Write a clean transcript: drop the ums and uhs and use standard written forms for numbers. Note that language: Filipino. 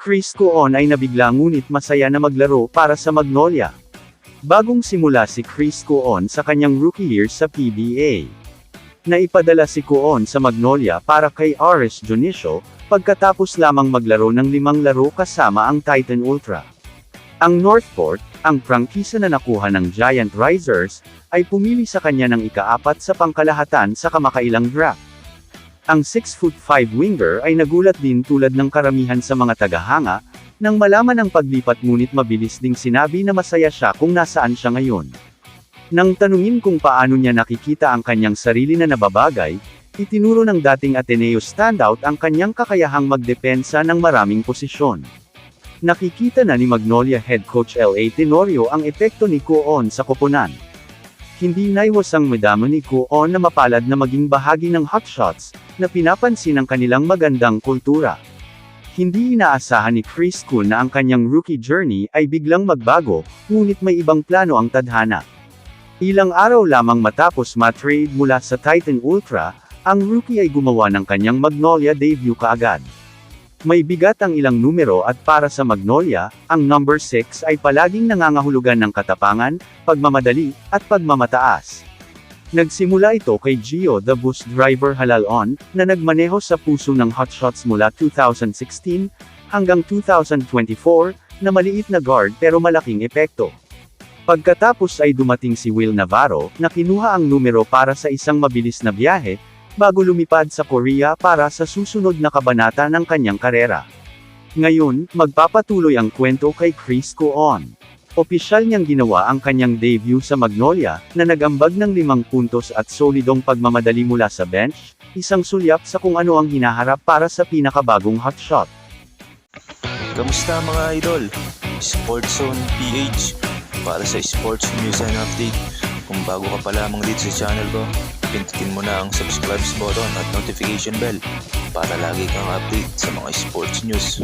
Chris Coon ay nabigla ngunit masaya na maglaro para sa Magnolia. Bagong simula si Chris Coon sa kanyang rookie year sa PBA. Naipadala si Coon sa Magnolia para kay Aris Junicio, pagkatapos lamang maglaro ng 5 laro kasama ang Titan Ultra. Ang Northport, ang prangkisa na nakuha ng Giant Risers, ay pumili sa kanya ng ika-4 sa pangkalahatan sa kamakailang draft. Ang 6'5" winger ay nagulat din tulad ng karamihan sa mga tagahanga, nang malaman ang paglipat ngunit mabilis ding sinabi na masaya siya kung nasaan siya ngayon. Nang tanungin kung paano niya nakikita ang kanyang sarili na nababagay, itinuro ng dating Ateneo standout ang kanyang kakayahang magdepensa ng maraming posisyon. Nakikita na ni Magnolia head coach L.A. Tenorio ang epekto ni Coon sa koponan. Hindi naiwasang madama ni Coon na mapalad na maging bahagi ng hotshots, na pinapansin ang kanilang magandang kultura. Hindi inaasahan ni Chris Coon na ang kanyang rookie journey ay biglang magbago, ngunit may ibang plano ang tadhana. Ilang araw lamang matapos ma-trade mula sa Titan Ultra, ang rookie ay gumawa ng kanyang Magnolia debut kaagad. May bigat ang ilang numero at para sa Magnolia, ang number 6 ay palaging nangangahulugan ng katapangan, pagmamadali, at pagmamataas. Nagsimula ito kay Gio the Bus Driver Halalon, na nagmaneho sa puso ng hotshots mula 2016, hanggang 2024, na maliit na guard pero malaking epekto. Pagkatapos ay dumating si Will Navarro, na kinuha ang numero para sa isang mabilis na biyahe, bago lumipad sa Korea para sa susunod na kabanata ng kanyang karera. Ngayon, magpapatuloy ang kwento kay Chris Coon. Opisyal niyang ginawa ang kanyang debut sa Magnolia, na nag-ambag ng 5 puntos at solidong pagmamadali mula sa bench, isang sulyap sa kung ano ang hinaharap para sa pinakabagong hotshot. Kamusta mga idol? Sports Zone PH para sa sports news and update. Kung bago ka pa lamang dito sa channel ko, pindutin mo na ang subscribe button at notification bell para lagi kang update sa mga sports news.